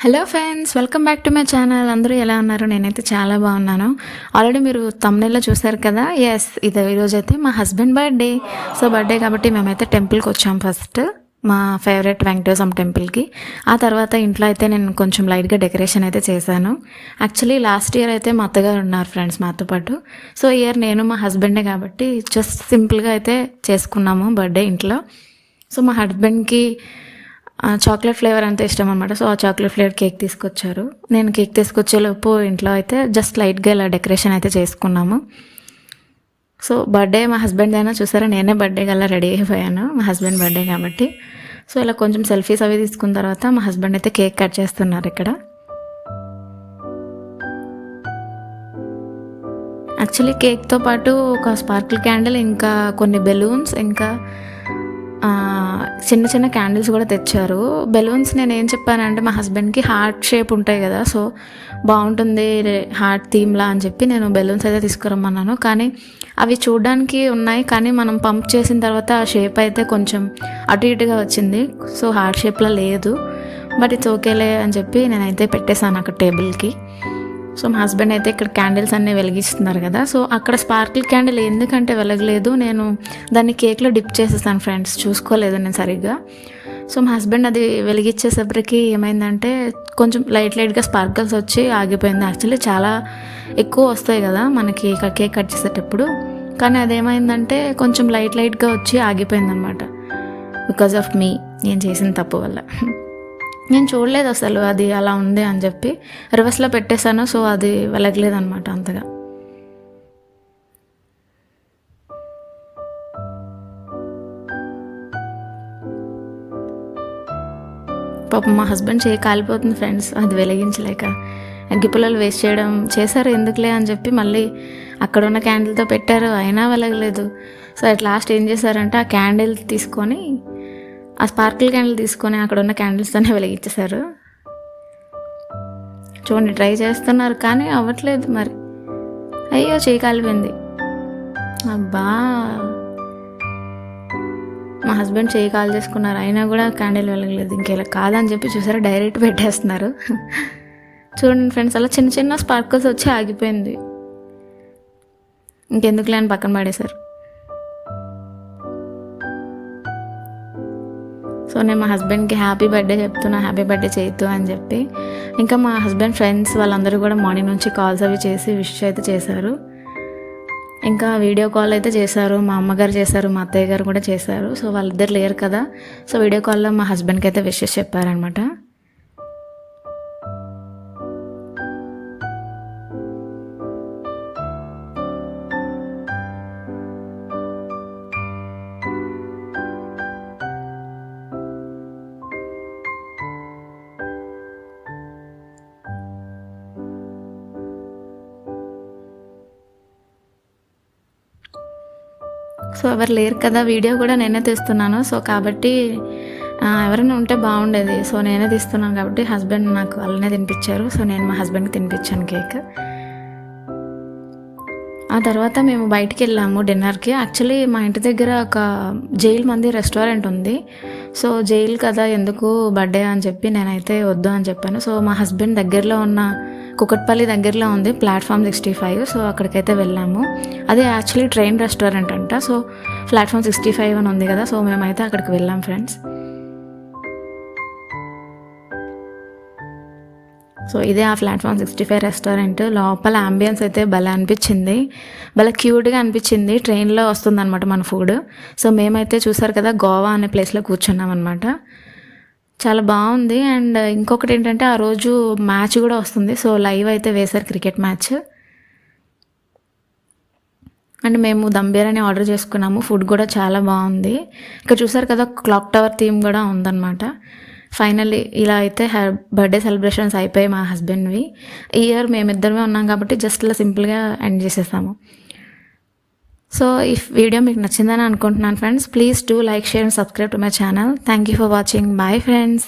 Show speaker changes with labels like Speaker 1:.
Speaker 1: Hello friends, welcome back to my channel. అందరూ ఎలా ఉన్నారు? నేనైతే చాలా బాగున్నాను. ఆల్రెడీ మీరు థంబ్నెయిల్లో చూసారు కదా. ఇది ఈరోజు అయితే మా హస్బెండ్ బర్త్డే. సో బర్త్డే కాబట్టి మేమైతే టెంపుల్కి వచ్చాం. ఫస్ట్ మా ఫేవరెట్ వెంకటేశ్వర టెంపుల్కి. ఆ తర్వాత ఇంట్లో అయితే నేను కొంచెం లైట్గా డెకరేషన్ అయితే చేశాను. యాక్చువల్లీ లాస్ట్ ఇయర్ అయితే మా అత్తగారు ఉన్నారు ఫ్రెండ్స్ మాతో పాటు. సో ఇయర్ నేను మా హస్బెండే కాబట్టి జస్ట్ సింపుల్గా అయితే చేసుకున్నాము బర్త్డే ఇంట్లో. సో మా హస్బెండ్కి చాక్లెట్ ఫ్లేవర్ అంతా ఇష్టం అనమాట. సో ఆ చాక్లెట్ ఫ్లేవర్ కేక్ తీసుకొచ్చారు. నేను కేక్ తీసుకొచ్చేలోపు ఇంట్లో అయితే జస్ట్ లైట్గా ఇలా డెకరేషన్ అయితే చేసుకున్నాము. సో బర్త్డే మా హస్బెండ్ అయినా చూసారా, నేనే బర్త్డే కల్లా రెడీ అయిపోయాను మా హస్బెండ్ బర్త్డే కాబట్టి. సో ఇలా కొంచెం సెల్ఫీస్ అవి తీసుకున్న తర్వాత మా హస్బెండ్ అయితే కేక్ కట్ చేస్తున్నారు ఇక్కడ. యాక్చువల్లీ కేక్తో పాటు ఒక స్పార్కిల్ క్యాండిల్, ఇంకా కొన్ని బెలూన్స్, ఇంకా చిన్న చిన్న క్యాండిల్స్ కూడా తెచ్చారు. బెలూన్స్ నేను ఏం చెప్పానంటే మా హస్బెండ్కి హార్ట్ షేప్ ఉంటాయి కదా, సో బాగుంటుంది హార్ట్ థీమ్లా అని చెప్పి నేను బెలూన్స్ అయితే తీసుకురమ్మన్నాను. కానీ అవి చూడడానికి ఉన్నాయి, కానీ మనం పంప్ చేసిన తర్వాత ఆ షేప్ అయితే కొంచెం అటు ఇటుగా వచ్చింది. సో హార్ట్ షేప్లో లేదు, బట్ ఇట్స్ ఓకేలే అని చెప్పి నేనైతే పెట్టేశాను అక్కడ టేబుల్కి. సో మా హస్బెండ్ అయితే ఇక్కడ క్యాండిల్స్ అన్నీ వెలిగిస్తున్నారు కదా. సో అక్కడ స్పార్కిల్ క్యాండిల్ ఎందుకంటే వెలగలేదు, నేను దాన్ని కేక్లో డిప్ చేసేసాను ఫ్రెండ్స్, చూసుకోలేదు నేను సరిగ్గా. సో మా హస్బెండ్ అది వెలిగించేసరికి ఏమైందంటే కొంచెం లైట్గా స్పార్కిల్స్ వచ్చి ఆగిపోయింది. యాక్చువల్లీ చాలా ఎక్కువ వస్తాయి కదా మనకి కేక్ కట్ చేసేటప్పుడు, కానీ అదేమైందంటే కొంచెం లైట్గా వచ్చి ఆగిపోయింది అనమాట. బికాజ్ ఆఫ్ మీ, నేను చేసిన తప్పు వల్ల. నేను చూడలేదు అసలు అది అలా ఉంది అని చెప్పి రివర్స్లో పెట్టేశాను. సో అది వెలగలేదు అనమాట అంతగా. పాపం మా హస్బెండ్ చేయి కాలిపోతుంది ఫ్రెండ్స్, అది వెలిగించలేక. అగ్గిపుల్లలు వేస్ట్ చేయడం చేశారు, ఎందుకులే అని చెప్పి మళ్ళీ అక్కడ ఉన్న క్యాండిల్తో పెట్టారు, అయినా వెలగలేదు. సో అట్ లాస్ట్ ఏం చేశారంటే ఆ క్యాండిల్ తీసుకొని, ఆ స్పార్కిల్ క్యాండిల్ తీసుకొని అక్కడ ఉన్న క్యాండిల్స్తోనే వెలిగించేశారు. చూడండి, ట్రై చేస్తున్నారు కానీ అవ్వట్లేదు మరి. అయ్యో చేయి కాలిపోయింది. అబ్బా, మా హస్బెండ్ చేయి కాల్ చేసుకున్నారు, అయినా కూడా క్యాండిల్ వెలగలేదు. ఇంకేలా కాదని చెప్పి చూసారా, డైరెక్ట్ పెట్టేస్తున్నారు. చూడండి ఫ్రెండ్స్, అలా చిన్న చిన్న స్పార్కిల్స్ వచ్చి ఆగిపోయింది. ఇంకెందుకులే అని పక్కన పడేశారు. సో నేను మా హస్బెండ్కి హ్యాపీ బర్త్డే చెప్తున్నా, హ్యాపీ బర్త్డే చేయొద్దు అని చెప్పి. ఇంకా మా హస్బెండ్ ఫ్రెండ్స్ వాళ్ళందరూ కూడా మార్నింగ్ నుంచి కాల్స్ అవి చేసి విష్ అయితే చేశారు. ఇంకా వీడియో కాల్ అయితే చేశారు, మా అమ్మగారు చేశారు, మా అత్తయ్య గారు కూడా చేశారు. సో వాళ్ళిద్దరు లేరు కదా, సో వీడియో కాల్లో మా హస్బెండ్కి అయితే విషెస్ చెప్పారనమాట. సో ఎవరు లేరు కదా, వీడియో కూడా నేనే తీస్తున్నాను. సో కాబట్టి ఎవరైనా ఉంటే బాగుండేది. సో నేనే తీస్తున్నాను కాబట్టి హస్బెండ్ నాకు అలానే తినిపించారు. సో నేను మా హస్బెండ్కి తినిపించాను కేక్. ఆ తర్వాత మేము బయటికి వెళ్ళాము డిన్నర్కి. యాక్చువల్లీ మా ఇంటి దగ్గర ఒక జైల్ మంది రెస్టారెంట్ ఉంది. సో జైల్ కదా ఎందుకు బర్త్డే అని చెప్పి నేనైతే వద్దు అని చెప్పాను. సో మా హస్బెండ్ దగ్గరలో ఉన్న కుకట్పల్లి దగ్గరలో ఉంది ప్లాట్ఫామ్ 65. సో అక్కడికైతే వెళ్ళాము. అది యాక్చువల్లీ ట్రైన్ రెస్టారెంట్ అంట. సో ప్లాట్ఫామ్ 65 అని ఉంది కదా, సో మేమైతే అక్కడికి వెళ్ళాం ఫ్రెండ్స్. సో ఇదే ఆ ప్లాట్ఫామ్ 65 రెస్టారెంట్. లోపల అంబియన్స్ అయితే భలే అనిపించింది, భలే క్యూట్గా అనిపించింది. ట్రైన్లో వస్తుందన్నమాట మన ఫుడ్. సో మేమైతే చూసారు కదా, గోవా అనే ప్లేస్లో కూర్చున్నాం అనమాట. చాలా బాగుంది. అండ్ ఇంకొకటి ఏంటంటే ఆ రోజు మ్యాచ్ కూడా వస్తుంది. సో లైవ్ అయితే వేశారు క్రికెట్ మ్యాచ్. అండ్ మేము దమ్ బిర్యానీ ఆర్డర్ చేసుకున్నాము. ఫుడ్ కూడా చాలా బాగుంది. ఇక్కడ చూసారు కదా, క్లాక్ టవర్ థీమ్ కూడా ఉందన్నమాట. ఫైనల్లీ ఇలా అయితే బర్త్డే సెలబ్రేషన్స్ అయిపోయాయి మా హస్బెండ్వి. ఈ ఇయర్ మేమిద్దరమే ఉన్నాం కాబట్టి జస్ట్ ఇలా సింపుల్గా ఎండ్ చేసేసాము. సో ఈ వీడియో మీకు నచ్చిందని అనుకుంటున్నాను friends. Please do like, share and subscribe to my channel. Thank you for watching. Bye friends.